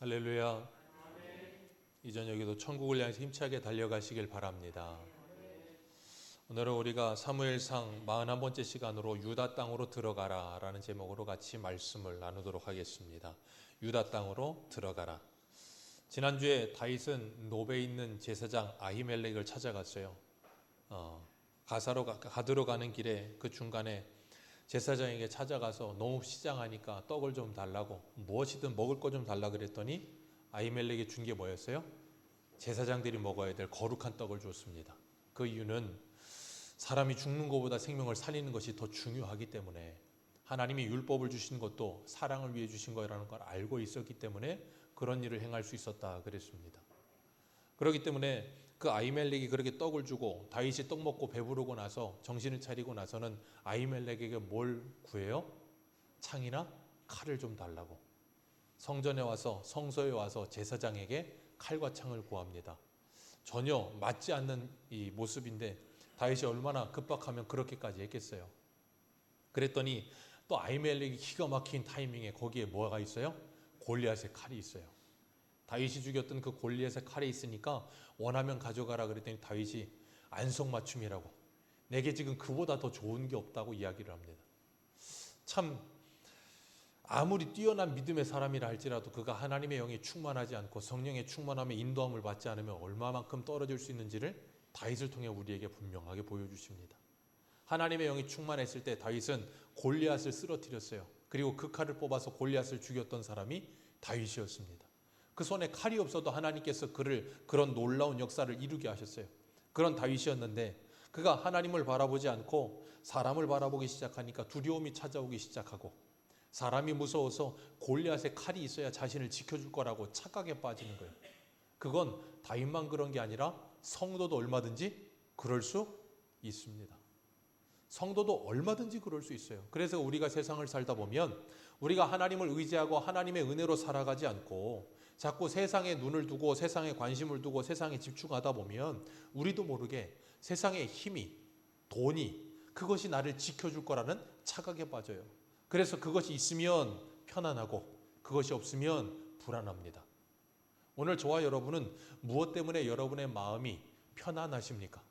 할렐루야. 이 저녁에도 천국을 향해서 힘차게 달려가시길 바랍니다. 오늘은 우리가 사무엘상 41번째 시간으로 유다 땅으로 들어가라 라는 제목으로 같이 말씀을 나누도록 하겠습니다. 유다 땅으로 들어가라. 지난주에 다윗은 노베에 있는 제사장 아히멜렉을 찾아갔어요. 가드로 가는 길에 그 중간에 제사장에게 찾아가서 너무 시장하니까 떡을 좀 달라고, 무엇이든 먹을 거 좀 달라 그랬더니 아히멜렉이 준 게 뭐였어요? 제사장들이 먹어야 될 거룩한 떡을 줬습니다. 그 이유는 사람이 죽는 것보다 생명을 살리는 것이 더 중요하기 때문에, 하나님이 율법을 주신 것도 사랑을 위해 주신 거라는 걸 알고 있었기 때문에 그런 일을 행할 수 있었다 그랬습니다. 그렇기 때문에 그 아히멜렉이 그렇게 떡을 주고 다윗이 떡 먹고 배부르고 나서 정신을 차리고 나서는 아히멜렉에게 뭘 구해요? 창이나 칼을 좀 달라고. 성전에 와서, 성소에 와서 제사장에게 칼과 창을 구합니다. 전혀 맞지 않는 이 모습인데 다윗이 얼마나 급박하면 그렇게까지 했겠어요. 그랬더니 또 아히멜렉이 기가 막힌 타이밍에 거기에 뭐가 있어요? 골리앗의 칼이 있어요. 다윗이 죽였던 그 골리앗의 칼이 있으니까 원하면 가져가라 그랬더니 다윗이 안성맞춤이라고, 내게 지금 그보다 더 좋은 게 없다고 이야기를 합니다. 참 아무리 뛰어난 믿음의 사람이라 할지라도 그가 하나님의 영이 충만하지 않고 성령의 충만함에 인도함을 받지 않으면 얼마만큼 떨어질 수 있는지를 다윗을 통해 우리에게 분명하게 보여주십니다. 하나님의 영이 충만했을 때 다윗은 골리앗을 쓰러뜨렸어요. 그리고 그 칼을 뽑아서 골리앗을 죽였던 사람이 다윗이었습니다. 그 손에 칼이 없어도 하나님께서 그를 그런 놀라운 역사를 이루게 하셨어요. 그런 다윗이었는데 그가 하나님을 바라보지 않고 사람을 바라보기 시작하니까 두려움이 찾아오기 시작하고, 사람이 무서워서 골리앗의 칼이 있어야 자신을 지켜줄 거라고 착각에 빠지는 거예요. 그건 다윗만 그런 게 아니라 성도도 얼마든지 그럴 수 있습니다. 성도도 얼마든지 그럴 수 있어요. 그래서 우리가 세상을 살다 보면 우리가 하나님을 의지하고 하나님의 은혜로 살아가지 않고 자꾸 세상에 눈을 두고 세상에 관심을 두고 세상에 집중하다 보면 우리도 모르게 세상의 힘이, 돈이, 그것이 나를 지켜줄 거라는 착각에 빠져요. 그래서 그것이 있으면 편안하고 그것이 없으면 불안합니다. 오늘 저와 여러분은 무엇 때문에 여러분의 마음이 편안하십니까?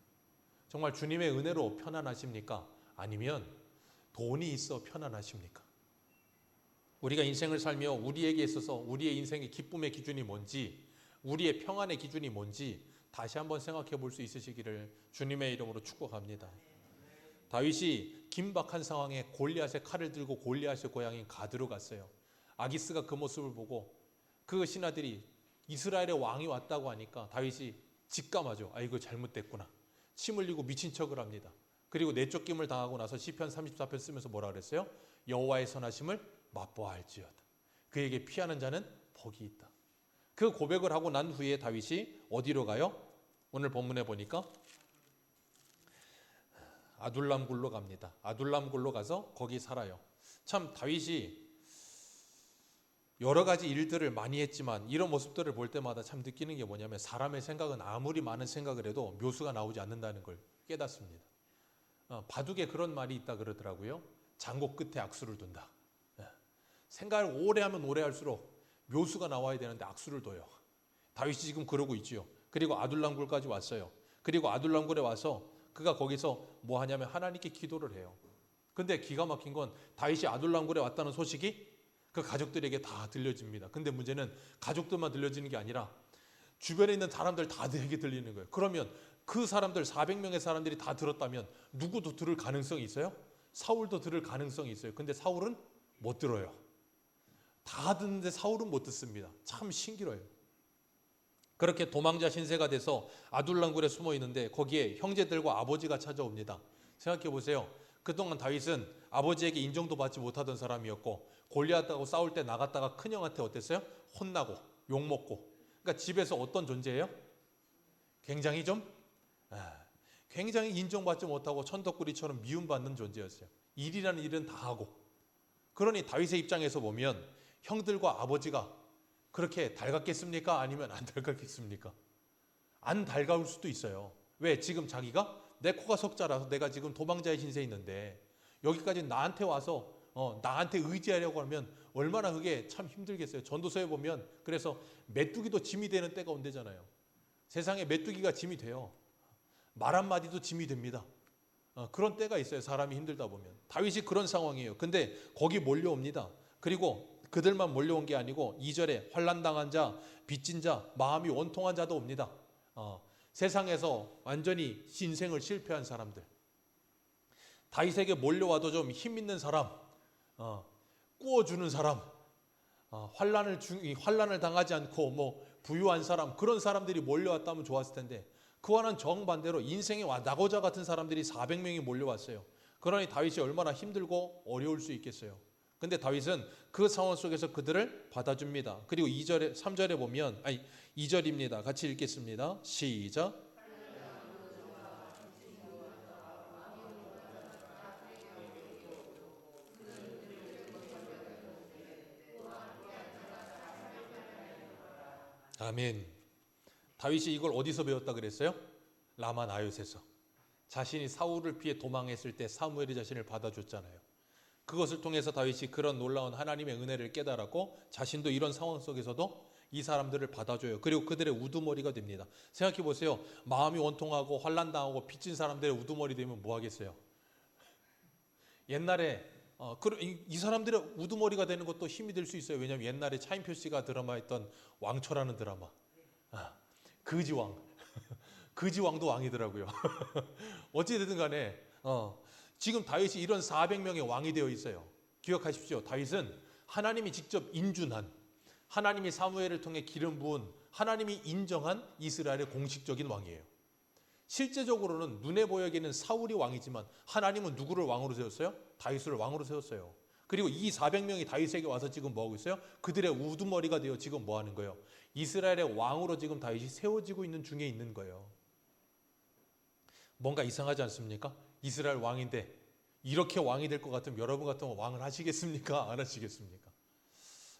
정말 주님의 은혜로 편안하십니까? 아니면 돈이 있어 편안하십니까? 우리가 인생을 살며 우리에게 있어서 우리의 인생의 기쁨의 기준이 뭔지, 우리의 평안의 기준이 뭔지 다시 한번 생각해 볼 수 있으시기를 주님의 이름으로 축복합니다. 다윗이 긴박한 상황에 골리앗의 칼을 들고 골리앗의 고향인 가드로 갔어요. 아기스가 그 모습을 보고 그 신하들이 이스라엘의 왕이 왔다고 하니까 다윗이 직감하죠. 이거 잘못됐구나. 침 흘리고 미친 척을 합니다. 그리고 내쫓김을 당하고 나서 시편 34편 쓰면서 뭐라 그랬어요? 여호와의 선하심을 맛보아할지어다. 그에게 피하는 자는 복이 있다. 그 고백을 하고 난 후에 다윗이 어디로 가요? 오늘 본문에 보니까 아둘람굴로 갑니다. 아둘람굴로 가서 거기 살아요. 참 다윗이 여러 가지 일들을 많이 했지만 이런 모습들을 볼 때마다 참 느끼는 게 뭐냐면, 사람의 생각은 아무리 많은 생각을 해도 묘수가 나오지 않는다는 걸 깨닫습니다. 바둑에 그런 말이 있다 그러더라고요. 장고 끝에 악수를 둔다. 생각을 오래 하면 오래 할수록 묘수가 나와야 되는데 악수를 둬요. 다윗이 지금 그러고 있지요. 그리고 아둘람굴까지 왔어요. 그리고 아둘람굴에 와서 그가 거기서 뭐 하냐면 하나님께 기도를 해요. 근데 기가 막힌 건 다윗이 아둘람굴에 왔다는 소식이 그 가족들에게 다 들려집니다. 근데 문제는 가족들만 들려지는 게 아니라 주변에 있는 사람들 다에게 들리는 거예요. 그러면 그 사람들 400명의 사람들이 다 들었다면 누구도 들을 가능성이 있어요? 사울도 들을 가능성이 있어요. 근데 사울은 못 들어요. 다 듣는데 사울은 못 듣습니다. 참 신기해요. 그렇게 도망자 신세가 돼서 아둘람굴에 숨어 있는데 거기에 형제들과 아버지가 찾아옵니다. 생각해 보세요. 그동안 다윗은 아버지에게 인정도 받지 못하던 사람이었고 골리앗하고 싸울 때 나갔다가 큰형한테 어땠어요? 혼나고 욕먹고. 그러니까 집에서 어떤 존재예요? 굉장히 굉장히 인정받지 못하고 천덕꾸리처럼 미움받는 존재였어요. 일이라는 일은 다 하고. 그러니 다윗의 입장에서 보면 형들과 아버지가 그렇게 달갑겠습니까? 아니면 안 달갑겠습니까? 안 달가울 수도 있어요. 왜? 지금 자기가 내 코가 석자라서 내가 지금 도망자의 신세에 있는데 여기까지 나한테 와서 나한테 의지하려고 하면 얼마나 그게 참 힘들겠어요. 전도서에 보면 그래서 메뚜기도 짐이 되는 때가 온대잖아요. 세상에 메뚜기가 짐이 돼요. 말 한마디도 짐이 됩니다. 그런 때가 있어요. 사람이 힘들다 보면. 다윗이 그런 상황이에요. 근데 거기 몰려옵니다. 그리고 그들만 몰려온 게 아니고 2절에 환난당한 자, 빚진 자, 마음이 원통한 자도 옵니다. 세상에서 완전히 인생을 실패한 사람들. 다윗에게 몰려와도 좀 힘 있는 사람, 꾸어주는 사람, 환난을 당하지 않고 뭐 부유한 사람, 그런 사람들이 몰려왔다면 좋았을 텐데 그와는 정반대로 인생의 낙오자 같은 사람들이 400명이 몰려왔어요. 그러니 다윗이 얼마나 힘들고 어려울 수 있겠어요. 근데 다윗은 그 상황 속에서 그들을 받아줍니다. 그리고 2절에 3절에 보면 2절입니다. 같이 읽겠습니다. 시작. 아멘. 다윗이 이걸 어디서 배웠다 그랬어요? 라마 나요스에서. 자신이 사울을 피해 도망했을 때 사무엘이 자신을 받아줬잖아요. 그것을 통해서 다윗이 그런 놀라운 하나님의 은혜를 깨달았고 자신도 이런 상황 속에서도 이 사람들을 받아줘요. 그리고 그들의 우두머리가 됩니다. 생각해 보세요. 마음이 원통하고 환난당하고 빚진 사람들의 우두머리 되면 뭐 하겠어요? 옛날에 이 사람들의 우두머리가 되는 것도 힘이 될 수 있어요. 왜냐하면 옛날에 차인표 씨가 드라마했던 왕초라는 드라마. 거지왕. 거지왕도 왕이더라고요. 어찌되든 간에 지금 다윗이 이런 400명의 왕이 되어 있어요. 기억하십시오. 다윗은 하나님이 직접 인준한, 하나님이 사무엘을 통해 기름 부은, 하나님이 인정한 이스라엘의 공식적인 왕이에요. 실제적으로는 눈에 보여기는 사울이 왕이지만 하나님은 누구를 왕으로 세웠어요? 다윗을 왕으로 세웠어요. 그리고 이 400명이 다윗에게 와서 지금 뭐 하고 있어요? 그들의 우두머리가 되어 지금 뭐 하는 거예요? 이스라엘의 왕으로 지금 다윗이 세워지고 있는 중에 있는 거예요. 뭔가 이상하지 않습니까? 이스라엘 왕인데 이렇게 왕이 될 것 같으면 여러분 같으면 왕을 하시겠습니까? 안 하시겠습니까?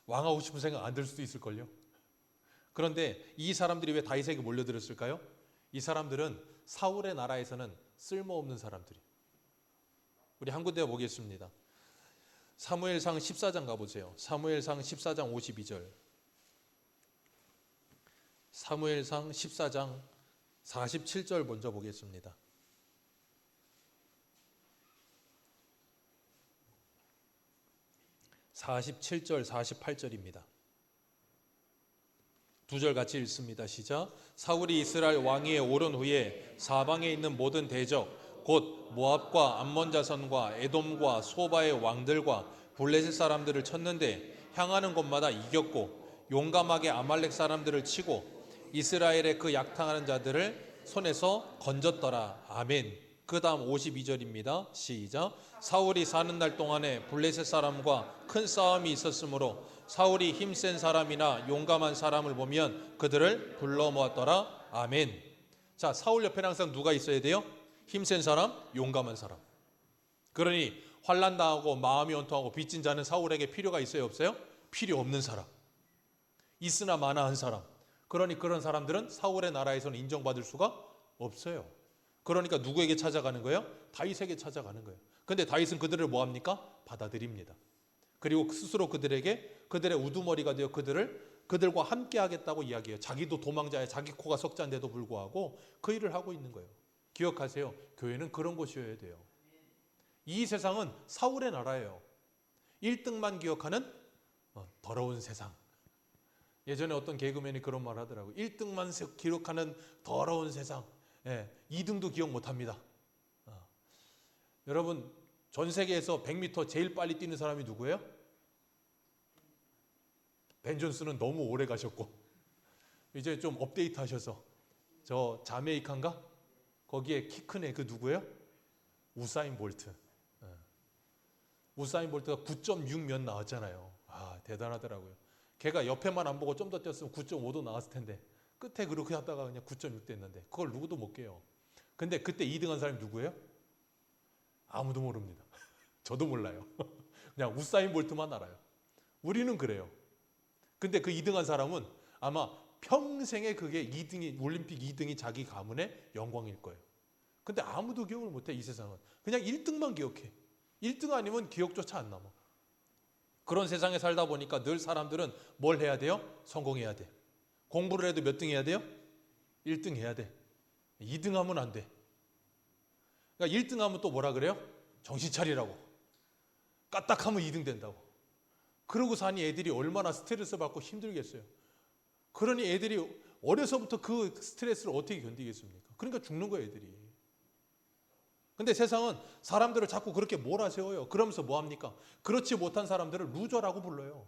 왕하고 싶은 생각 안 들 수도 있을걸요. 그런데 이 사람들이 왜 다윗에게 몰려들었을까요? 이 사람들은 사울의 나라에서는 쓸모없는 사람들이에요. 우리 한 군데 보겠습니다. 사무엘상 14장 가보세요. 사무엘상 14장 52절. 사무엘상 14장 47절 먼저 보겠습니다. 47절, 48절입니다. 두 절 같이 읽습니다. 시작. 사울이 이스라엘 왕위에 오른 후에 사방에 있는 모든 대적 곧 모압과 암몬 자손과 에돔과 소바의 왕들과 블레셋 사람들을 쳤는데 향하는 곳마다 이겼고 용감하게 아말렉 사람들을 치고 이스라엘의 그 약탈하는 자들을 손에서 건졌더라. 아멘. 그 다음 52절입니다. 시작. 사울이 사는 날 동안에 블레셋 사람과 큰 싸움이 있었으므로 사울이 힘센 사람이나 용감한 사람을 보면 그들을 불러 모았더라. 아멘. 자, 사울 옆에는 항상 누가 있어야 돼요? 힘센 사람, 용감한 사람. 그러니 환난 당하고 마음이 원통하고 빚진 자는 사울에게 필요가 있어요, 없어요? 필요 없는 사람. 있으나 마나한 사람. 그러니 그런 사람들은 사울의 나라에서는 인정받을 수가 없어요. 그러니까 누구에게 찾아가는 거예요? 다윗에게 찾아가는 거예요. 근데 다윗은 그들을 뭐 합니까? 받아들입니다. 그리고 스스로 그들에게 그들의 우두머리가 되어 그들과 함께 하겠다고 이야기해요. 자기도 도망자야, 자기 코가 석자인데도 불구하고 그 일을 하고 있는 거예요. 기억하세요. 교회는 그런 곳이어야 돼요. 이 세상은 사울의 나라예요. 1등만 기억하는 더러운 세상. 예전에 어떤 개그맨이 그런 말 하더라고요. 1등만 기록하는 더러운 세상. 2등도 기억 못합니다. 여러분, 전 세계에서 100m 제일 빨리 뛰는 사람이 누구예요? 벤 존스는 너무 오래 가셨고 이제 좀 업데이트 하셔서 저 자메이카인가? 거기에 키 큰 애 그 누구예요? 우사인 볼트. 우사인 볼트가 9.6 몇 나왔잖아요. 대단하더라고요. 걔가 옆에만 안 보고 좀 더 뛰었으면 9.5도 나왔을 텐데 끝에 그렇게 하다가 그냥 9.6 됐는데 그걸 누구도 못 깨요. 근데 그때 2등한 사람이 누구예요? 아무도 모릅니다. 저도 몰라요. 그냥 우사인 볼트만 알아요. 우리는 그래요. 근데 그 2등한 사람은 아마 평생에 그게 2등이 올림픽 2등이 자기 가문의 영광일 거예요. 근데 아무도 기억을 못해. 이 세상은. 그냥 1등만 기억해. 1등 아니면 기억조차 안 남아. 그런 세상에 살다 보니까 늘 사람들은 뭘 해야 돼요? 성공해야 돼. 공부를 해도 몇 등 해야 돼요? 1등 해야 돼. 2등 하면 안 돼. 그러니까 1등 하면 또 뭐라 그래요? 정신 차리라고. 까딱하면 2등 된다고. 그러고 사니 애들이 얼마나 스트레스 받고 힘들겠어요. 그러니 애들이 어려서부터 그 스트레스를 어떻게 견디겠습니까? 그러니까 죽는 거예요, 애들이. 근데 세상은 사람들을 자꾸 그렇게 몰아세워요. 그러면서 뭐 합니까? 그렇지 못한 사람들을 루저라고 불러요.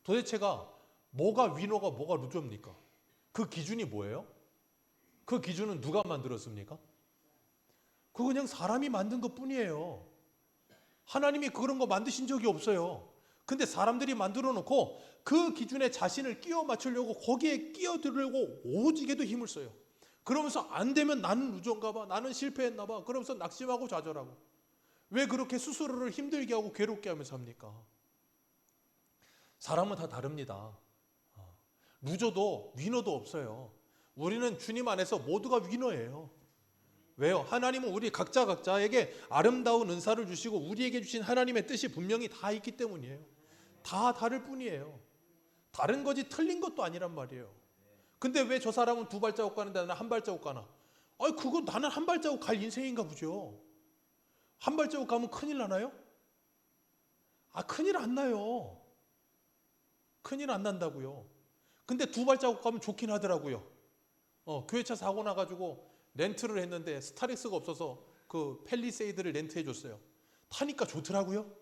도대체가 뭐가 위너가 뭐가 루저입니까? 그 기준이 뭐예요? 그 기준은 누가 만들었습니까? 그거 그냥 사람이 만든 것 뿐이에요. 하나님이 그런 거 만드신 적이 없어요. 근데 사람들이 만들어 놓고 그 기준에 자신을 끼워 맞추려고 거기에 끼어들려고 오지게도 힘을 써요. 그러면서 안 되면 나는 루저인가 봐. 나는 실패했나 봐. 그러면서 낙심하고 좌절하고. 왜 그렇게 스스로를 힘들게 하고 괴롭게 하면서 합니까? 사람은 다 다릅니다. 루저도 위너도 없어요. 우리는 주님 안에서 모두가 위너예요. 왜요? 하나님은 우리 각자에게 아름다운 은사를 주시고 우리에게 주신 하나님의 뜻이 분명히 다 있기 때문이에요. 다 다를 뿐이에요. 다른 거지 틀린 것도 아니란 말이에요. 근데 왜 저 사람은 2발자국 가는데 나는 1발자국 가나? 아니 그거 나는 1발자국 갈 인생인가 보죠. 1발자국 가면 큰일 나나요? 큰일 안 나요. 큰일 안 난다고요. 근데 2발자국 가면 좋긴 하더라고요. 교회차 사고 나가지고 렌트를 했는데 스타렉스가 없어서 그 팰리세이드를 렌트해 줬어요. 타니까 좋더라고요.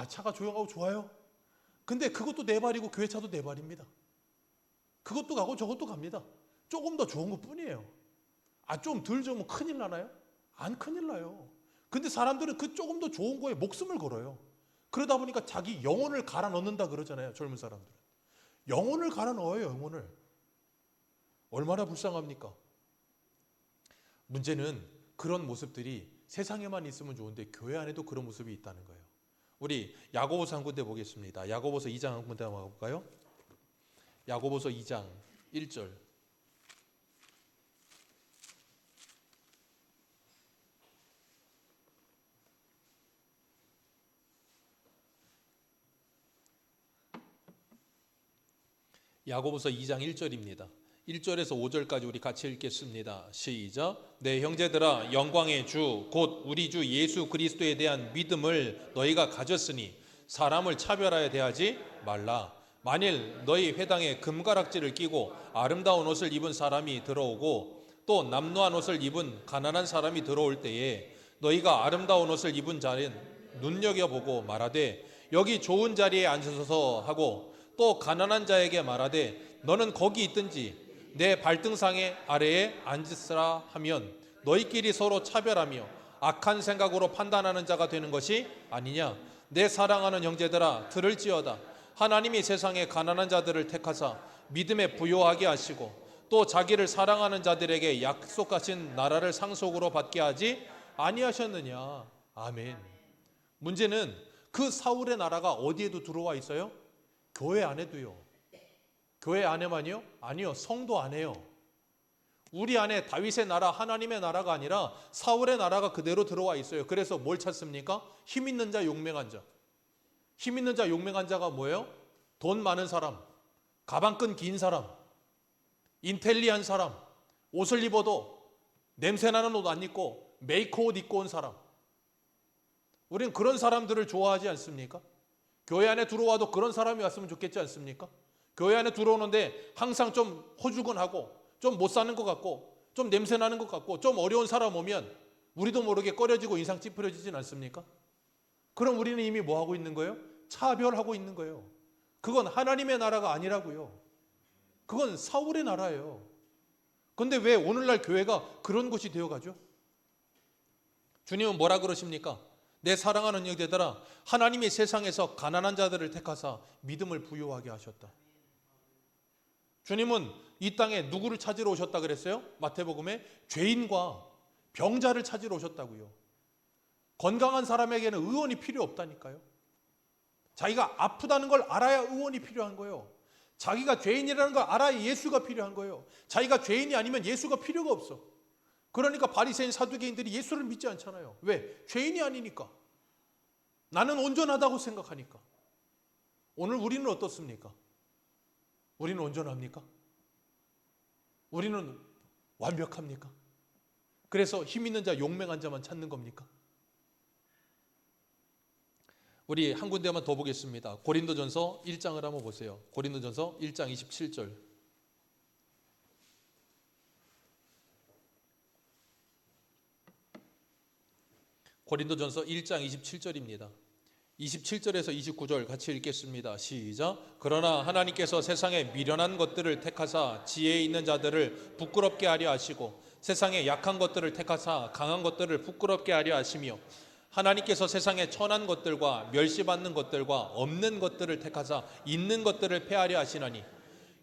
차가 조용하고 좋아요. 근데 그것도 4발이고 교회차도 4발입니다. 그것도 가고 저것도 갑니다. 조금 더 좋은 것 뿐이에요. 좀 덜 좋으면 큰일 나나요? 안 큰일 나요. 근데 사람들은 그 조금 더 좋은 거에 목숨을 걸어요. 그러다 보니까 자기 영혼을 갈아 넣는다 그러잖아요. 젊은 사람들은. 영혼을 갈아 넣어요. 영혼을. 얼마나 불쌍합니까? 문제는 그런 모습들이 세상에만 있으면 좋은데 교회 안에도 그런 모습이 있다는 거예요. 우리 야고보서 한 군데 보겠습니다. 야고보서 2장 한 군데 한번 볼까요? 야고보서 2장 1절. 야고보서 2장 1절입니다. 1절에서 5절까지 우리 같이 읽겠습니다. 시작. 내 형제들아 영광의 주 곧 우리 주 예수 그리스도에 대한 믿음을 너희가 가졌으니 사람을 차별하여 대하지 말라. 만일 너희 회당에 금가락지를 끼고 아름다운 옷을 입은 사람이 들어오고 또 남루한 옷을 입은 가난한 사람이 들어올 때에 너희가 아름다운 옷을 입은 자는 눈여겨보고 말하되 여기 좋은 자리에 앉으소서 하고 또 가난한 자에게 말하되 너는 거기 있든지 내 발등상의 아래에 앉으라 하면 너희끼리 서로 차별하며 악한 생각으로 판단하는 자가 되는 것이 아니냐. 내 사랑하는 형제들아 들을지어다. 하나님이 세상에 가난한 자들을 택하사 믿음에 부요하게 하시고 또 자기를 사랑하는 자들에게 약속하신 나라를 상속으로 받게 하지 아니하셨느냐. 아멘. 문제는 그 사울의 나라가 어디에도 들어와 있어요? 교회 안에도요. 교회 안에만요? 아니요. 성도 안에요. 우리 안에 다윗의 나라, 하나님의 나라가 아니라 사울의 나라가 그대로 들어와 있어요. 그래서 뭘 찾습니까? 힘 있는 자, 용맹한 자. 힘 있는 자, 용맹한 자가 뭐예요? 돈 많은 사람, 가방끈 긴 사람, 인텔리한 사람, 옷을 입어도 냄새나는 옷 안 입고 메이커 옷 입고 온 사람. 우린 그런 사람들을 좋아하지 않습니까? 교회 안에 들어와도 그런 사람이 왔으면 좋겠지 않습니까? 교회 안에 들어오는데 항상 좀 허주근하고 좀 못 사는 것 같고 좀 냄새나는 것 같고 좀 어려운 사람 오면 우리도 모르게 꺼려지고 인상 찌푸려지진 않습니까? 그럼 우리는 이미 뭐 하고 있는 거예요? 차별하고 있는 거예요. 그건 하나님의 나라가 아니라고요. 그건 사울의 나라예요. 그런데 왜 오늘날 교회가 그런 곳이 되어가죠? 주님은 뭐라 그러십니까? 내 사랑하는 형제들아 하나님이 세상에서 가난한 자들을 택하사 믿음을 부요하게 하셨다. 주님은 이 땅에 누구를 찾으러 오셨다 그랬어요? 마태복음에 죄인과 병자를 찾으러 오셨다고요. 건강한 사람에게는 의원이 필요 없다니까요. 자기가 아프다는 걸 알아야 의원이 필요한 거예요. 자기가 죄인이라는 걸 알아야 예수가 필요한 거예요. 자기가 죄인이 아니면 예수가 필요가 없어. 그러니까 바리새인 사두개인들이 예수를 믿지 않잖아요. 왜? 죄인이 아니니까. 나는 온전하다고 생각하니까. 오늘 우리는 어떻습니까? 우리는 온전합니까? 우리는 완벽합니까? 그래서 힘 있는 자, 용맹한 자만 찾는 겁니까? 우리 한 군데만 더 보겠습니다. 고린도전서 1장을 한번 보세요. 고린도전서 1장 27절. 고린도전서 1장 27절입니다. 27절에서 29절 같이 읽겠습니다. 시작. 그러나 하나님께서 세상에 미련한 것들을 택하사 지혜 있는 자들을 부끄럽게 하려 하시고 세상에 약한 것들을 택하사 강한 것들을 부끄럽게 하려 하시며 하나님께서 세상에 천한 것들과 멸시받는 것들과 없는 것들을 택하사 있는 것들을 폐하려 하시나니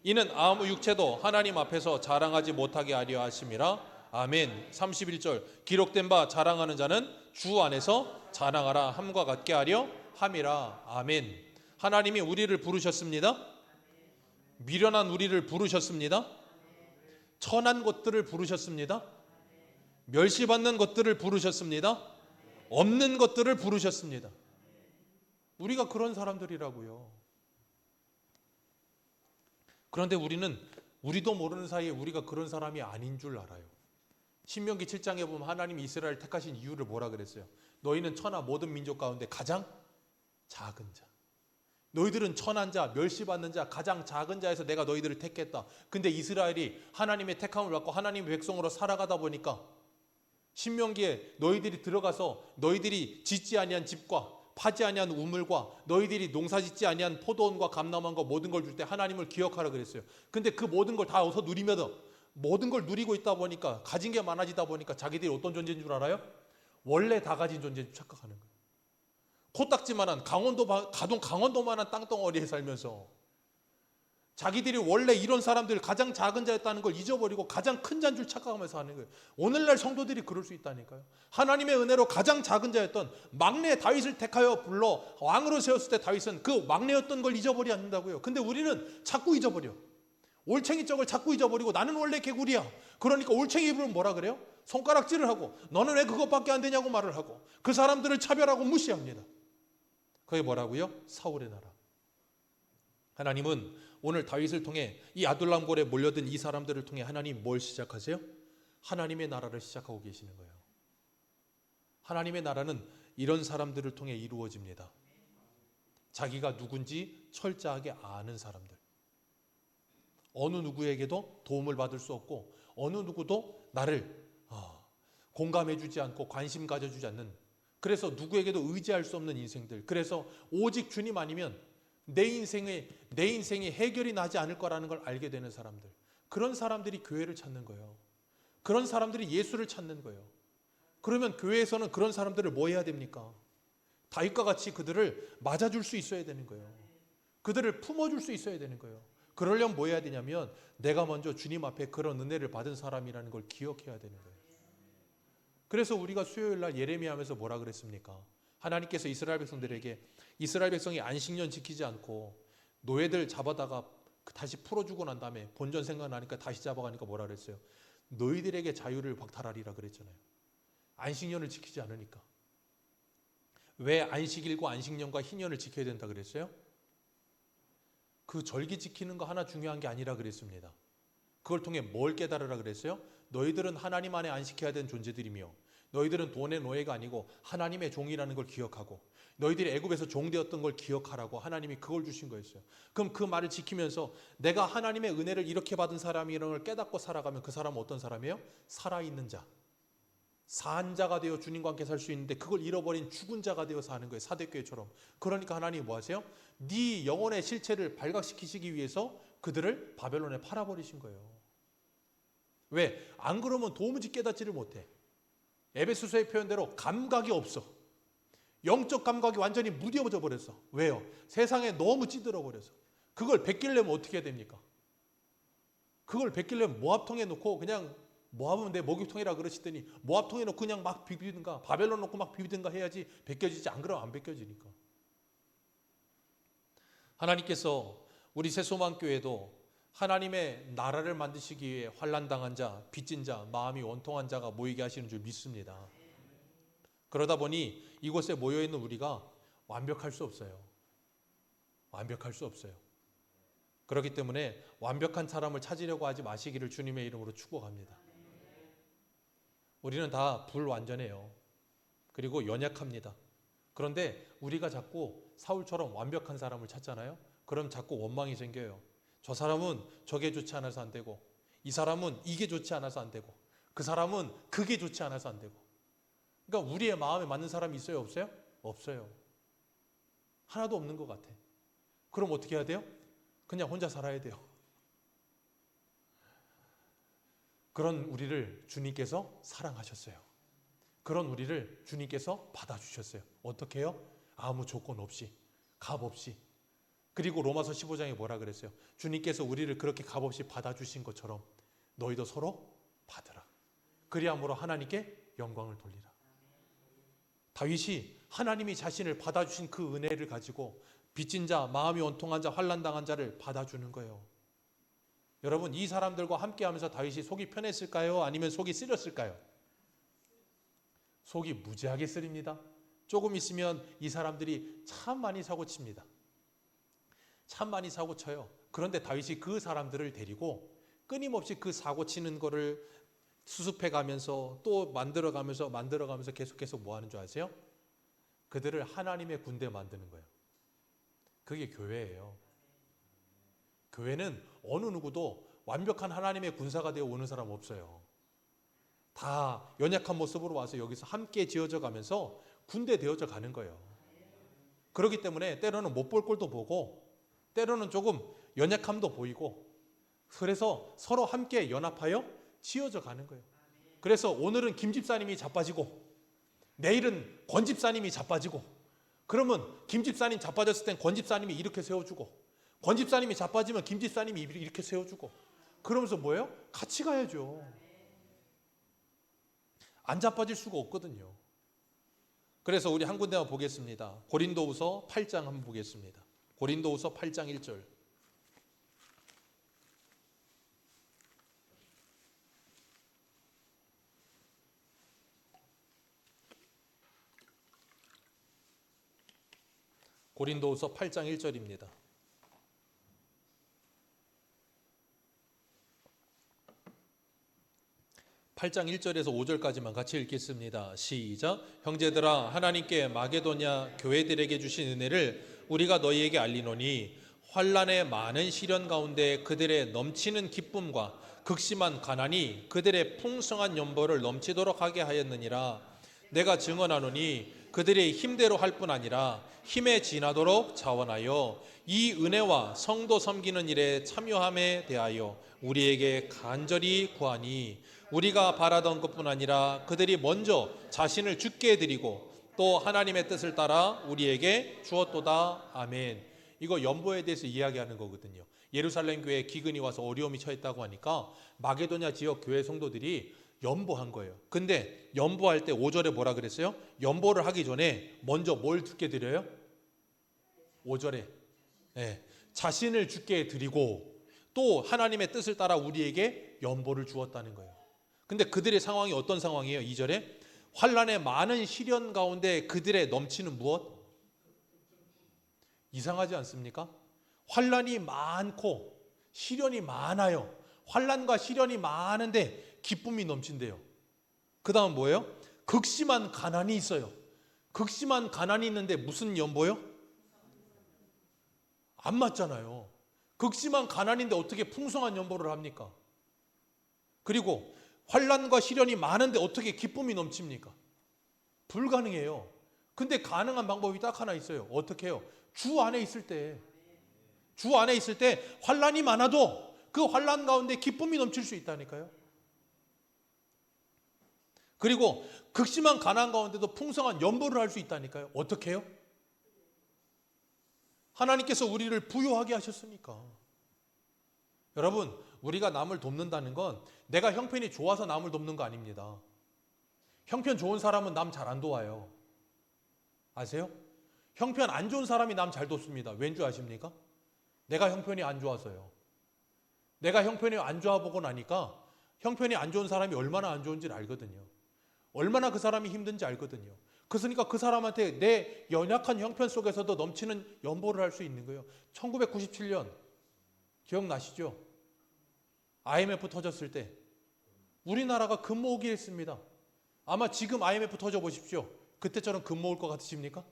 이는 아무 육체도 하나님 앞에서 자랑하지 못하게 하려 하심이라. 아멘. 31절. 기록된 바 자랑하는 자는 주 안에서 자랑하라 함과 같게 하려 함이라. 아멘. 하나님이 우리를 부르셨습니다. 미련한 우리를 부르셨습니다. 천한 것들을 부르셨습니다. 멸시받는 것들을 부르셨습니다. 없는 것들을 부르셨습니다. 우리가 그런 사람들이라고요. 그런데 우리도 모르는 사이에 우리가 그런 사람이 아닌 줄 알아요. 신명기 7장에 보면 하나님이 이스라엘 택하신 이유를 뭐라 그랬어요? 너희는 천하 모든 민족 가운데 가장 작은 자. 너희들은 천한 자, 멸시받는 자, 가장 작은 자에서 내가 너희들을 택했다. 근데 이스라엘이 하나님의 택함을 받고 하나님의 백성으로 살아가다 보니까 신명기에 너희들이 들어가서 너희들이 짓지 아니한 집과 파지 아니한 우물과 너희들이 농사짓지 아니한 포도원과 감람원과 모든 걸 줄 때 하나님을 기억하라 그랬어요. 근데 그 모든 걸 다 어서 누리면서 모든 걸 누리고 있다 보니까 가진 게 많아지다 보니까 자기들이 어떤 존재인 줄 알아요? 원래 다 가진 존재인 줄 착각하는 거예요. 코딱지만한 강원도만한 땅덩어리에 살면서 자기들이 원래 이런 사람들 가장 작은 자였다는 걸 잊어버리고 가장 큰 자인 줄 착각하면서 하는 거예요. 오늘날 성도들이 그럴 수 있다니까요. 하나님의 은혜로 가장 작은 자였던 막내 다윗을 택하여 불러 왕으로 세웠을 때 다윗은 그 막내였던 걸 잊어버리지 않는다고요. 근데 우리는 자꾸 잊어버려. 올챙이 쪽을 자꾸 잊어버리고 나는 원래 개구리야. 그러니까 올챙이 입으면 뭐라 그래요? 손가락질을 하고 너는 왜 그것밖에 안 되냐고 말을 하고 그 사람들을 차별하고 무시합니다. 그게 뭐라고요? 사울의 나라. 하나님은 오늘 다윗을 통해 이 아둘람 골에 몰려든 이 사람들을 통해 하나님 뭘 시작하세요? 하나님의 나라를 시작하고 계시는 거예요. 하나님의 나라는 이런 사람들을 통해 이루어집니다. 자기가 누군지 철저하게 아는 사람들. 어느 누구에게도 도움을 받을 수 없고 어느 누구도 나를 공감해주지 않고 관심 가져주지 않는, 그래서 누구에게도 의지할 수 없는 인생들. 그래서 오직 주님 아니면 내 인생이 해결이 나지 않을 거라는 걸 알게 되는 사람들. 그런 사람들이 교회를 찾는 거예요. 그런 사람들이 예수를 찾는 거예요. 그러면 교회에서는 그런 사람들을 뭐 해야 됩니까? 다윗과 같이 그들을 맞아줄 수 있어야 되는 거예요. 그들을 품어줄 수 있어야 되는 거예요. 그러려면 뭐 해야 되냐면 내가 먼저 주님 앞에 그런 은혜를 받은 사람이라는 걸 기억해야 되는 거예요. 그래서 우리가 수요일 날 예레미야 하면서 뭐라 그랬습니까? 하나님께서 이스라엘 백성들에게 이스라엘 백성이 안식년 지키지 않고 노예들 잡아다가 다시 풀어주고 난 다음에 본전 생각나니까 다시 잡아가니까 뭐라 그랬어요? 너희들에게 자유를 박탈하리라 그랬잖아요. 안식년을 지키지 않으니까. 왜 안식일과 안식년과 희년을 지켜야 된다 그랬어요? 그 절기 지키는 거 하나 중요한 게 아니라 그랬습니다. 그걸 통해 뭘 깨달으라 그랬어요? 너희들은 하나님 안에 안식해야 되는 존재들이며 너희들은 돈의 노예가 아니고 하나님의 종이라는 걸 기억하고 너희들이 애굽에서 종되었던 걸 기억하라고 하나님이 그걸 주신 거였어요. 그럼 그 말을 지키면서 내가 하나님의 은혜를 이렇게 받은 사람이라는 걸 깨닫고 살아가면 그 사람은 어떤 사람이에요? 살아있는 자, 산 자가 되어 주님과 함께 살 수 있는데 그걸 잃어버린 죽은 자가 되어 사는 거예요. 사대교회처럼. 그러니까 하나님이 뭐 하세요? 네 영혼의 실체를 발각시키시기 위해서 그들을 바벨론에 팔아버리신 거예요. 왜? 안 그러면 도무지 깨닫지를 못해. 에베소서의 표현대로 감각이 없어. 영적 감각이 완전히 무뎌져 버렸어. 왜요? 세상에 너무 찌들어 버려서. 그걸 베끼려면 어떻게 해야 됩니까? 그걸 베끼려면 모압통에 놓고 그냥 모압은 내 먹이통이라 그러시더니 모압통에 놓고 그냥 막 비비든가 바벨론 놓고 막 비비든가 해야지 베껴지지. 안 그러면 안 베껴지니까. 하나님께서 우리 새소망교회도 하나님의 나라를 만드시기 위해 환난당한 자, 빚진 자, 마음이 원통한 자가 모이게 하시는 줄 믿습니다. 그러다 보니 이곳에 모여있는 우리가 완벽할 수 없어요. 완벽할 수 없어요. 그렇기 때문에 완벽한 사람을 찾으려고 하지 마시기를 주님의 이름으로 축복합니다. 우리는 다 불완전해요. 그리고 연약합니다. 그런데 우리가 자꾸 사울처럼 완벽한 사람을 찾잖아요. 그럼 자꾸 원망이 생겨요. 저 사람은 저게 좋지 않아서 안 되고, 이 사람은 이게 좋지 않아서 안 되고, 그 사람은 그게 좋지 않아서 안 되고. 그러니까 우리의 마음에 맞는 사람이 있어요? 없어요? 없어요. 하나도 없는 것 같아. 그럼 어떻게 해야 돼요? 그냥 혼자 살아야 돼요. 그런 우리를 주님께서 사랑하셨어요. 그런 우리를 주님께서 받아주셨어요. 어떻게 해요? 아무 조건 없이, 값 없이. 그리고 로마서 15장에 뭐라 그랬어요? 주님께서 우리를 그렇게 값 없이 받아주신 것처럼 너희도 서로 받으라. 그리함으로 하나님께 영광을 돌리라. 다윗이 하나님이 자신을 받아주신 그 은혜를 가지고 빚진 자, 마음이 원통한 자, 환난당한 자를 받아주는 거예요. 여러분, 이 사람들과 함께하면서 다윗이 속이 편했을까요? 아니면 속이 쓰렸을까요? 속이 무지하게 쓰립니다. 조금 있으면 이 사람들이 참 많이 사고칩니다. 참 많이 사고쳐요. 그런데 다윗이 그 사람들을 데리고 끊임없이 그 사고치는 거를 수습해가면서 또 만들어가면서 계속 뭐 하는 줄 아세요? 그들을 하나님의 군대 만드는 거예요. 그게 교회예요. 교회는 어느 누구도 완벽한 하나님의 군사가 되어 오는 사람 없어요. 다 연약한 모습으로 와서 여기서 함께 지어져 가면서 군대 되어져 가는 거예요. 그렇기 때문에 때로는 못 볼 꼴도 보고 때로는 조금 연약함도 보이고 그래서 서로 함께 연합하여 지어져 가는 거예요. 그래서 오늘은 김 집사님이 자빠지고 내일은 권 집사님이 자빠지고 그러면 김 집사님 자빠졌을 땐 권 집사님이 이렇게 세워주고 권 집사님이 자빠지면 김 집사님이 이렇게 세워주고 그러면서 뭐예요? 같이 가야죠. 안 자빠질 수가 없거든요. 그래서 우리 한 군데만 보겠습니다. 고린도후서 8장 한번 보겠습니다. 고린도후서 8장 1절. 고린도후서 8장 1절입니다. 팔장 1절에서 5절까지만 같이 읽겠습니다. 시작. 형제들아 하나님께 마게도냐 교회들에게 주신 은혜를 우리가 너희에게 알리노니 환난의 많은 시련 가운데 그들의 넘치는 기쁨과 극심한 가난이 그들의 풍성한 연보를 넘치도록 하게 하였느니라. 내가 증언하노니 그들의 힘대로 할 뿐 아니라 힘에 지나도록 자원하여 이 은혜와 성도 섬기는 일에 참여함에 대하여 우리에게 간절히 구하니 우리가 바라던 것뿐 아니라 그들이 먼저 자신을 주께 드리고 또 하나님의 뜻을 따라 우리에게 주었도다. 아멘. 이거 연보에 대해서 이야기하는 거거든요. 예루살렘 교회에 기근이 와서 어려움이 처했다고 하니까 마게도냐 지역 교회 성도들이 연보한 거예요. 근데 연보할 때 5절에 뭐라 그랬어요? 연보를 하기 전에 먼저 뭘 주께 드려요? 5절에 자신을 주께 드리고 또 하나님의 뜻을 따라 우리에게 연보를 주었다는 거예요. 근데 그들의 상황이 어떤 상황이에요? 2절에 환난의 많은 시련 가운데 그들의 넘치는 무엇? 이상하지 않습니까? 환난이 많고 시련이 많아요. 환난과 시련이 많은데 기쁨이 넘친대요. 그 다음 뭐예요? 극심한 가난이 있어요. 극심한 가난이 있는데 무슨 연보요? 안 맞잖아요. 극심한 가난인데 어떻게 풍성한 연보를 합니까? 그리고 환난과 시련이 많은데 어떻게 기쁨이 넘칩니까? 불가능해요. 근데 가능한 방법이 딱 하나 있어요. 어떻게 해요? 주 안에 있을 때. 주 안에 있을 때 환난이 많아도 그 환난 가운데 기쁨이 넘칠 수 있다니까요. 그리고 극심한 가난 가운데도 풍성한 연보를 할 수 있다니까요. 어떻게 해요? 하나님께서 우리를 부유하게 하셨으니까. 여러분, 우리가 남을 돕는다는 건 내가 형편이 좋아서 남을 돕는 거 아닙니다. 형편 좋은 사람은 남 잘 안 도와요. 아세요? 형편 안 좋은 사람이 남 잘 돕습니다. 왠 줄 아십니까? 내가 형편이 안 좋아서요. 내가 형편이 안 좋아 보고 나니까 형편이 안 좋은 사람이 얼마나 안 좋은지를 알거든요. 얼마나 그 사람이 힘든지 알거든요. 그러니까 그 사람한테 내 연약한 형편 속에서도 넘치는 연보를 할 수 있는 거예요. 1997년 기억나시죠? IMF 터졌을 때 우리나라가 금 모으기 했습니다. 아마 지금 IMF 터져 보십시오. 그때처럼 금 모을 것 같으십니까?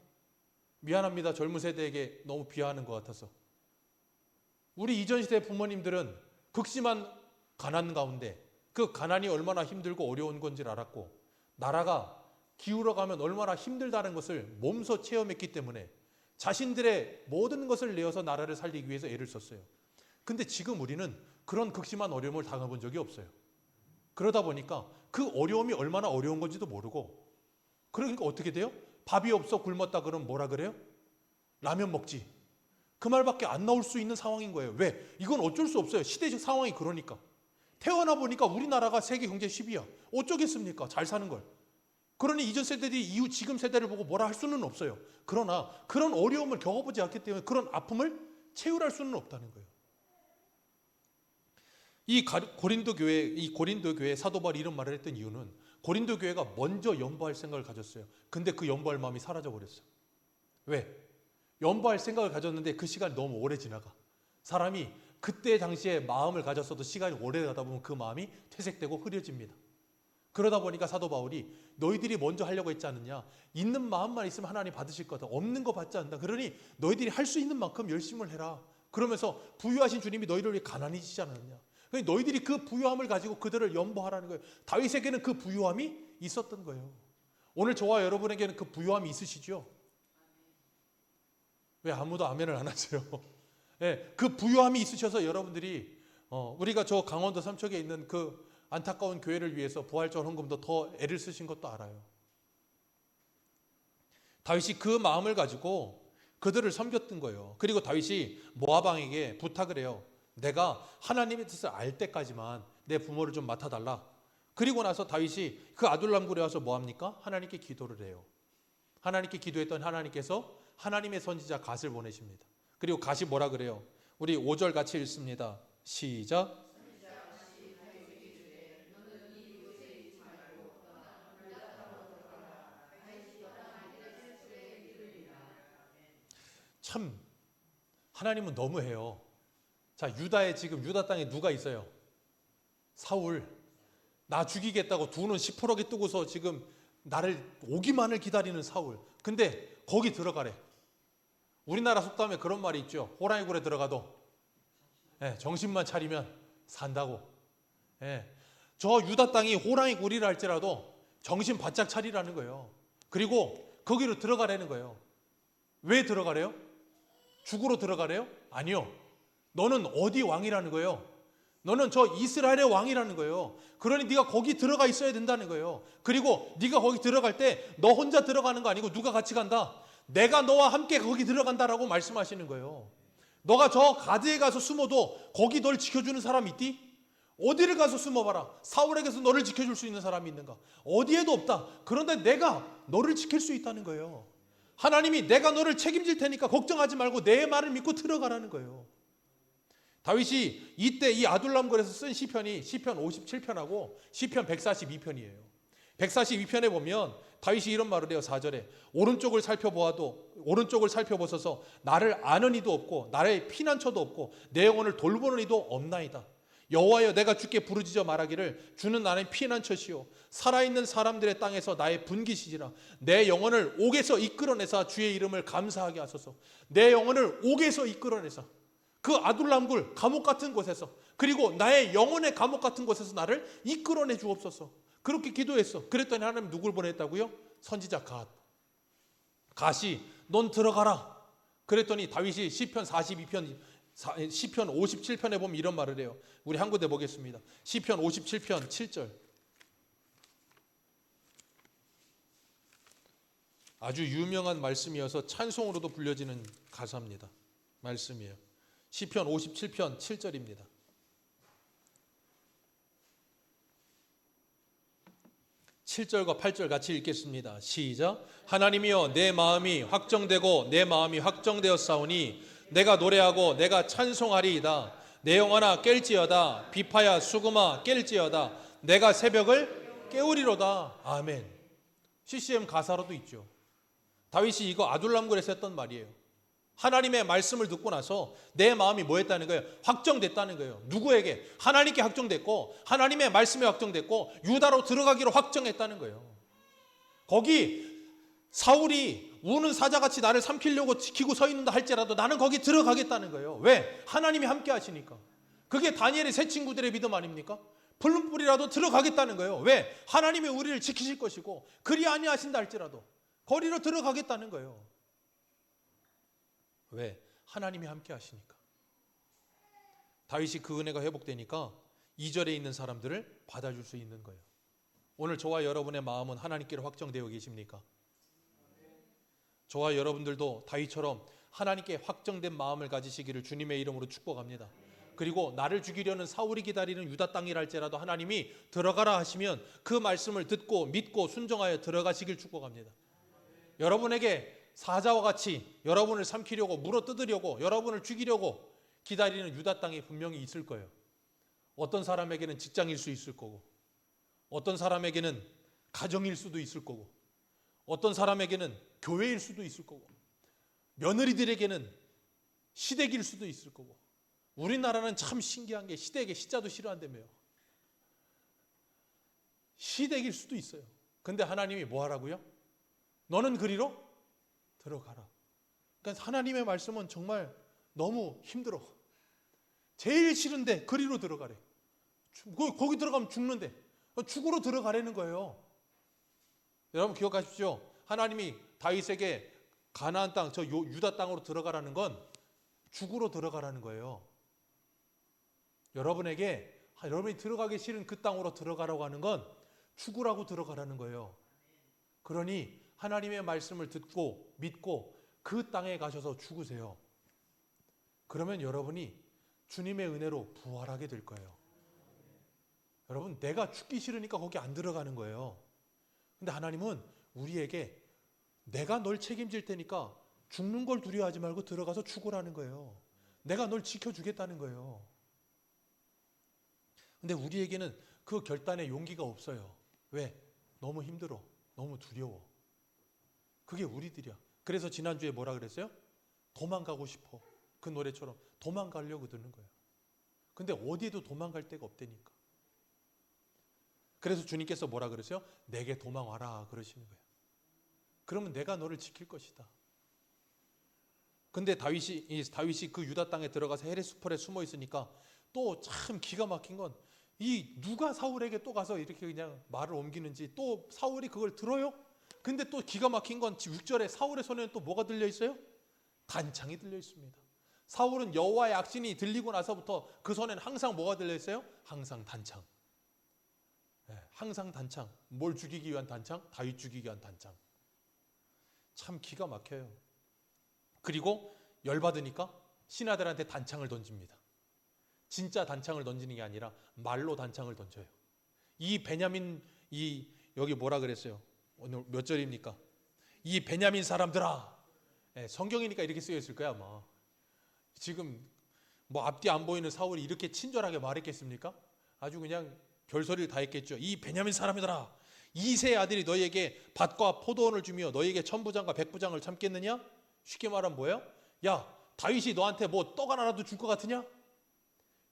미안합니다. 젊은 세대에게 너무 비하하는 것 같아서. 우리 이전 시대 부모님들은 극심한 가난 가운데 그 가난이 얼마나 힘들고 어려운 건지를 알았고 나라가 기울어가면 얼마나 힘들다는 것을 몸소 체험했기 때문에 자신들의 모든 것을 내어서 나라를 살리기 위해서 애를 썼어요. 근데 지금 우리는 그런 극심한 어려움을 당해본 적이 없어요. 그러다 보니까 그 어려움이 얼마나 어려운 건지도 모르고 그러니까 어떻게 돼요? 밥이 없어 굶었다 그러면 뭐라 그래요? 라면 먹지. 그 말밖에 안 나올 수 있는 상황인 거예요. 왜? 이건 어쩔 수 없어요. 시대적 상황이 그러니까. 태어나 보니까 우리나라가 세계 경제 10위야. 어쩌겠습니까? 잘 사는 걸. 그러니 이전 세대들이 이후 지금 세대를 보고 뭐라 할 수는 없어요. 그러나 그런 어려움을 겪어보지 않기 때문에 그런 아픔을 채울할 수는 없다는 거예요. 이 고린도 교회 사도 바울이 이런 말을 했던 이유는 고린도 교회가 먼저 연보할 생각을 가졌어요. 근데 그 연보할 마음이 사라져 버렸어요. 왜? 연보할 생각을 가졌는데 그 시간이 너무 오래 지나가. 사람이 그때 당시에 마음을 가졌어도 시간이 오래 가다 보면 그 마음이 퇴색되고 흐려집니다. 그러다 보니까 사도 바울이 너희들이 먼저 하려고 했지 않느냐. 있는 마음만 있으면 하나님 받으실 거다. 없는 거 받지 않는다. 그러니 너희들이 할 수 있는 만큼 열심을 해라. 그러면서 부유하신 주님이 너희를 위해 가난해지지 않았느냐. 그러니 너희들이 그 부유함을 가지고 그들을 연보하라는 거예요. 다윗에게는 그 부유함이 있었던 거예요. 오늘 저와 여러분에게는 그 부유함이 있으시죠? 왜 아무도 아멘을 안 하세요? 네, 그 부유함이 있으셔서 여러분들이 우리가 저 강원도 삼척에 있는 그 안타까운 교회를 위해서 부활절 헌금도 더 애를 쓰신 것도 알아요. 다윗이 그 마음을 가지고 그들을 섬겼던 거예요. 그리고 다윗이 모압 왕에게 부탁을 해요. 내가 하나님의 뜻을 알 때까지만 내 부모를 좀 맡아달라. 그리고 나서 다윗이 그 아둘람 굴에 와서 뭐 합니까? 하나님께 기도를 해요. 하나님께 기도했던 하나님께서 하나님의 선지자 갓을 보내십니다. 그리고 갓이 뭐라 그래요? 우리 5절 같이 읽습니다. 시작. 참 하나님은 너무해요. 자, 유다 땅에 누가 있어요? 사울. 나 죽이겠다고 두 눈 시퍼렇게 뜨고서 지금 나를 오기만을 기다리는 사울. 근데 거기 들어가래. 우리나라 속담에 그런 말이 있죠. 호랑이 굴에 들어가도 정신만 차리면 산다고. 저 유다 땅이 호랑이 굴이라 할지라도 정신 바짝 차리라는 거예요. 그리고 거기로 들어가라는 거예요. 왜 들어가래요? 죽으러 들어가래요? 아니요. 너는 어디 왕이라는 거예요? 너는 저 이스라엘의 왕이라는 거예요. 그러니 네가 거기 들어가 있어야 된다는 거예요. 그리고 네가 거기 들어갈 때 너 혼자 들어가는 거 아니고 누가 같이 간다. 내가 너와 함께 거기 들어간다라고 말씀하시는 거예요. 너가 저 가드에 가서 숨어도 거기 널 지켜주는 사람 있디? 어디를 가서 숨어봐라. 사울에게서 너를 지켜줄 수 있는 사람이 있는가? 어디에도 없다. 그런데 내가 너를 지킬 수 있다는 거예요. 하나님이 내가 너를 책임질 테니까 걱정하지 말고 내 말을 믿고 들어가라는 거예요. 다윗이 이때 이 아둘람굴에서 쓴 시편이 시편 57편하고 시편 142편이에요. 142편에 보면 다윗이 이런 말을 해요. 4절에 오른쪽을 살펴보소서. 나를 아는 이도 없고 나의 피난처도 없고 내 영혼을 돌보는 이도 없나이다. 여호와여, 내가 주께 부르짖어 말하기를 주는 나의 피난처시오 살아있는 사람들의 땅에서 나의 분기시지라. 내 영혼을 옥에서 이끌어내사 주의 이름을 감사하게 하소서. 내 영혼을 옥에서 이끌어내사 그 아둘람굴 감옥 같은 곳에서, 그리고 나의 영혼의 감옥 같은 곳에서 나를 이끌어내 주옵소서. 그렇게 기도했어. 그랬더니 하나님 누굴 보냈다고요? 선지자 갓. 갓이 넌 들어가라. 그랬더니 다윗이 시편 57편에 보면 이런 말을 해요. 우리 한 군데 보겠습니다. 시편 57편 7절. 아주 유명한 말씀이어서 찬송으로도 불려지는 가사입니다. 말씀이에요. 시편 57편 7절입니다. (7절과 8절) 같이 읽겠습니다. 시작. 하나님이여, 내 마음이 확정되었사오니 내가 노래하고 내가 찬송하리이다. 내 영혼아 깰지어다. 비파야 수금아 깰지어다. 내가 새벽을 깨우리로다. 아멘. CCM 가사로도 있죠. 다윗이 이거 아둘람굴에서 했던 말이에요. 하나님의 말씀을 듣고 나서 내 마음이 뭐 했다는 거예요? 확정됐다는 거예요. 누구에게? 하나님께 확정됐고 하나님의 말씀에 확정됐고 유다로 들어가기로 확정했다는 거예요. 거기 사울이 우는 사자같이 나를 삼키려고 지키고 서 있는다 할지라도 나는 거기 들어가겠다는 거예요. 왜? 하나님이 함께 하시니까. 그게 다니엘의 세 친구들의 믿음 아닙니까? 불문불이라도 들어가겠다는 거예요. 왜? 하나님이 우리를 지키실 것이고 그리 아니하신다 할지라도 거리로 들어가겠다는 거예요. 왜? 하나님이 함께 하시니까. 다윗이 그 은혜가 회복되니까 2절에 있는 사람들을 받아줄 수 있는 거예요. 오늘 저와 여러분의 마음은 하나님께로 확정되어 계십니까? 저와 여러분들도 다윗처럼 하나님께 확정된 마음을 가지시기를 주님의 이름으로 축복합니다. 그리고 나를 죽이려는 사울이 기다리는 유다 땅이랄지라도 하나님이 들어가라 하시면 그 말씀을 듣고 믿고 순종하여 들어가시길 축복합니다. 여러분에게 사자와 같이 여러분을 삼키려고 물어뜯으려고 여러분을 죽이려고 기다리는 유다 땅이 분명히 있을 거예요. 어떤 사람에게는 직장일 수 있을 거고 어떤 사람에게는 가정일 수도 있을 거고 어떤 사람에게는 교회일 수도 있을 거고 며느리들에게는 시댁일 수도 있을 거고 우리나라는 참 신기한 게 시댁에 시자도 싫어한다며요. 시댁일 수도 있어요. 근데 하나님이 뭐 하라고요? 너는 그리로 들어가라. 그러니까 하나님의 말씀은 정말 너무 힘들어. 제일 싫은데 그리로 들어가래. 거기 들어가면 죽는데 죽으로 들어가라는 거예요. 여러분 기억하십시오. 하나님이 다윗에게 가나안 땅, 저 유다 땅으로 들어가라는 건 죽으로 들어가라는 거예요. 여러분이 들어가기 싫은 그 땅으로 들어가라고 하는 건 죽으라고 들어가라는 거예요. 그러니 하나님의 말씀을 듣고 믿고 그 땅에 가셔서 죽으세요. 그러면 여러분이 주님의 은혜로 부활하게 될 거예요. 여러분 내가 죽기 싫으니까 거기 안 들어가는 거예요. 근데 하나님은 우리에게 내가 널 책임질 테니까 죽는 걸 두려워하지 말고 들어가서 죽으라는 거예요. 내가 널 지켜주겠다는 거예요. 근데 우리에게는 그 결단의 용기가 없어요. 왜? 너무 힘들어. 너무 두려워. 그게 우리들이야. 그래서 지난주에 뭐라 그랬어요? 도망가고 싶어. 그 노래처럼 도망가려고 드는 거예요. 근데 어디에도 도망갈 데가 없다니까. 그래서 주님께서 뭐라 그러세요? 내게 도망와라 그러시는 거예요. 그러면 내가 너를 지킬 것이다. 근데 다윗이 그 유다 땅에 들어가서 헤레스폴에 숨어 있으니까 또 참 기가 막힌 건 이 누가 사울에게 또 가서 이렇게 그냥 말을 옮기는지 또 사울이 그걸 들어요? 근데 또 기가 막힌 건 6절에 사울의 손에는 또 뭐가 들려 있어요? 단창이 들려 있습니다. 사울은 여호와의 악신이 들리고 나서부터 그 손에는 항상 뭐가 들려 있어요? 항상 단창. 네, 항상 단창. 뭘 죽이기 위한 단창? 다윗 죽이기 위한 단창. 참 기가 막혀요. 그리고 열받으니까 신하들한테 단창을 던집니다. 진짜 단창을 던지는 게 아니라 말로 단창을 던져요. 이 베냐민 여기 뭐라 그랬어요? 오늘 몇 절입니까? 이 베냐민 사람들아. 네, 성경이니까 이렇게 쓰여 있을 거야 아마. 지금 뭐 앞뒤 안 보이는 사울이 이렇게 친절하게 말했겠습니까? 아주 그냥 별소리를 다 했겠죠. 이 베냐민 사람들아. 이세 아들이 너희에게 밭과 포도원을 주며 너희에게 천부장과 백부장을 참겠느냐? 쉽게 말하면 뭐예요? 야 다윗이 너한테 뭐 떡 하나라도 줄 것 같으냐?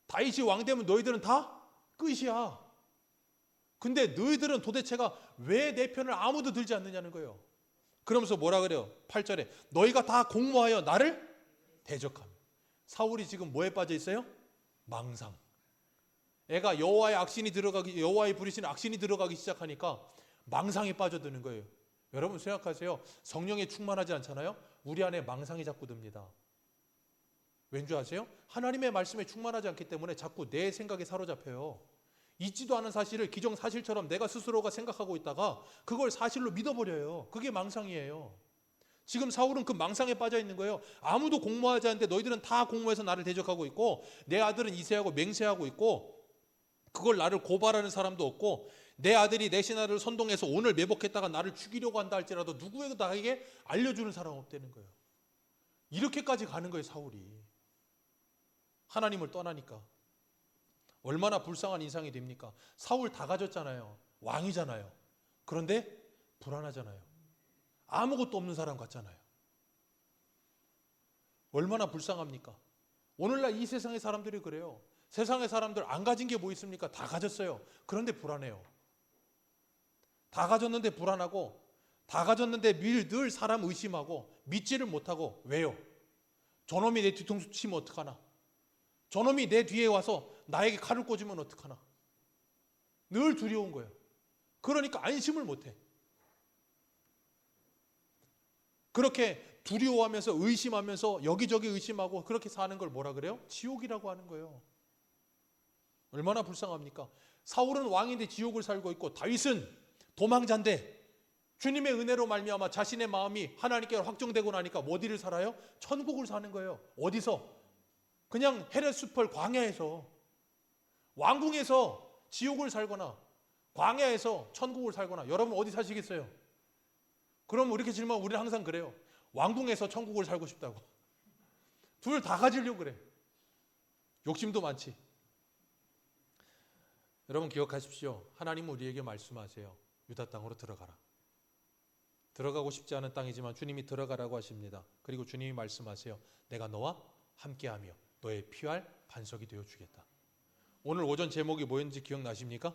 다윗이 왕 되면 너희들은 다 끝이야. 근데 너희들은 도대체가 왜 내 편을 아무도 들지 않느냐는 거예요. 그러면서 뭐라 그래요? 8절에 너희가 다 공모하여 나를 대적하며. 사울이 지금 뭐에 빠져 있어요? 망상. 애가 여호와의 부리시는 악신이 들어가기 시작하니까 망상에 빠져드는 거예요. 여러분 생각하세요. 성령에 충만하지 않잖아요? 우리 안에 망상이 자꾸 듭니다. 왠지 아세요? 하나님의 말씀에 충만하지 않기 때문에 자꾸 내 생각에 사로잡혀요. 있지도 않은 사실을 기정사실처럼 내가 스스로가 생각하고 있다가 그걸 사실로 믿어버려요. 그게 망상이에요. 지금 사울은 그 망상에 빠져 있는 거예요. 아무도 공모하지 않는데 너희들은 다 공모해서 나를 대적하고 있고 내 아들은 이세하고 맹세하고 있고 그걸 나를 고발하는 사람도 없고 내 아들이 내 신하를 선동해서 오늘 매복했다가 나를 죽이려고 한다 할지라도 누구에도 나에게 알려주는 사람 없다는 거예요. 이렇게까지 가는 거예요 사울이. 하나님을 떠나니까. 얼마나 불쌍한 인상이 됩니까? 사울 다 가졌잖아요. 왕이잖아요. 그런데 불안하잖아요. 아무것도 없는 사람 같잖아요. 얼마나 불쌍합니까? 오늘날 이 세상의 사람들이 그래요. 세상의 사람들 안 가진 게 뭐 있습니까? 다 가졌어요. 그런데 불안해요. 다 가졌는데 불안하고, 다 가졌는데 늘 사람 의심하고 믿지를 못하고. 왜요? 저놈이 내 뒤통수 치면 어떡하나? 저놈이 내 뒤에 와서 나에게 칼을 꽂으면 어떡하나? 늘 두려운 거예요. 그러니까 안심을 못해. 그렇게 두려워하면서 의심하면서 여기저기 의심하고 그렇게 사는 걸 뭐라 그래요? 지옥이라고 하는 거예요. 얼마나 불쌍합니까? 사울은 왕인데 지옥을 살고 있고, 다윗은 도망자인데 주님의 은혜로 말미암아 자신의 마음이 하나님께 확정되고 나니까 어디를 살아요? 천국을 사는 거예요. 어디서? 그냥 헤레스펄 광야에서. 왕궁에서 지옥을 살거나 광야에서 천국을 살거나. 여러분 어디 사시겠어요? 그럼 이렇게 질문하면 우리는 항상 그래요. 왕궁에서 천국을 살고 싶다고. 둘 다 가지려고 그래. 욕심도 많지. 여러분 기억하십시오. 하나님은 우리에게 말씀하세요. 유다 땅으로 들어가라. 들어가고 싶지 않은 땅이지만 주님이 들어가라고 하십니다. 그리고 주님이 말씀하세요. 내가 너와 함께하며 너의 피할 반석이 되어 주겠다. 오늘 오전 제목이 뭐였는지 기억나십니까?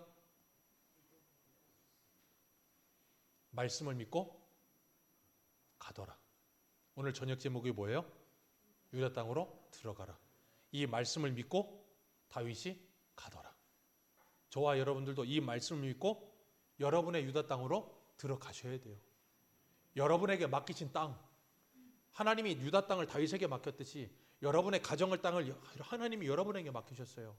말씀을 믿고 가더라. 오늘 저녁 제목이 뭐예요? 유다 땅으로 들어가라. 이 말씀을 믿고 다윗이 가더라. 저와 여러분들도 이 말씀을 믿고 여러분의 유다 땅으로 들어가셔야 돼요. 여러분에게 맡기신 땅, 하나님이 유다 땅을 다윗에게 맡겼듯이 여러분의 가정의 땅을 하나님이 여러분에게 맡기셨어요.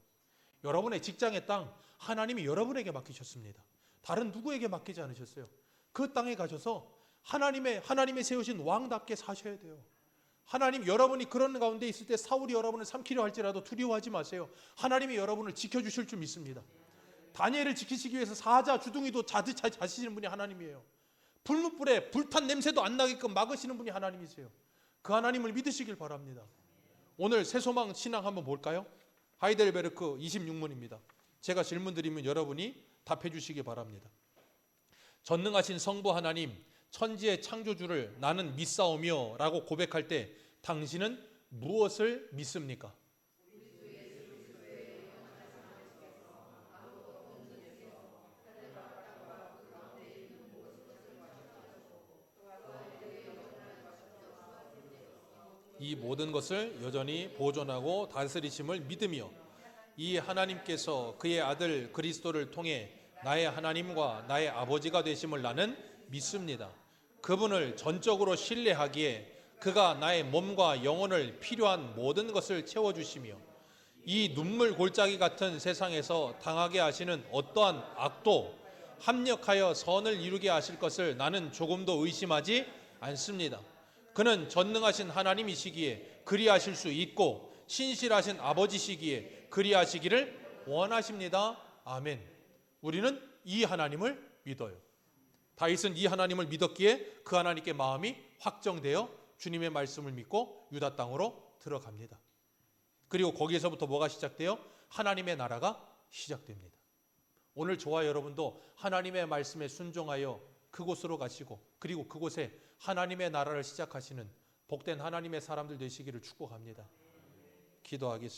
여러분의 직장의 땅, 하나님이 여러분에게 맡기셨습니다. 다른 누구에게 맡기지 않으셨어요. 그 땅에 가셔서 하나님의 세우신 왕답게 사셔야 돼요. 하나님, 여러분이 그런 가운데 있을 때 사울이 여러분을 삼키려 할지라도 두려워하지 마세요. 하나님이 여러분을 지켜주실 줄 믿습니다. 다니엘을 지키시기 위해서 사자, 주둥이도 자시는 분이 하나님이에요. 불못불에 불탄 냄새도 안 나게끔 막으시는 분이 하나님이세요. 그 하나님을 믿으시길 바랍니다. 오늘 새소망 신앙 한번 볼까요? 하이델베르크 26문입니다. 제가 질문 드리면 여러분이 답해 주시기 바랍니다. 전능하신 성부 하나님, 천지의 창조주를 나는 믿사오며 라고 고백할 때 당신은 무엇을 믿습니까? 이 모든 것을 여전히 보존하고 다스리심을 믿으며 이 하나님께서 그의 아들 그리스도를 통해 나의 하나님과 나의 아버지가 되심을 나는 믿습니다. 그분을 전적으로 신뢰하기에 그가 나의 몸과 영혼을 필요한 모든 것을 채워주시며 이 눈물 골짜기 같은 세상에서 당하게 하시는 어떠한 악도 합력하여 선을 이루게 하실 것을 나는 조금도 의심하지 않습니다. 그는 전능하신 하나님이시기에 그리하실 수 있고 신실하신 아버지시기에 그리하시기를 원하십니다. 아멘. 우리는 이 하나님을 믿어요. 다윗은 이 하나님을 믿었기에 그 하나님께 마음이 확정되어 주님의 말씀을 믿고 유다 땅으로 들어갑니다. 그리고 거기에서부터 뭐가 시작돼요? 하나님의 나라가 시작됩니다. 오늘 저와 여러분도 하나님의 말씀에 순종하여 그곳으로 가시고 그리고 그곳에 하나님의 나라를 시작하시는 복된 하나님의 사람들 되시기를 축복합니다. 기도하겠습니다.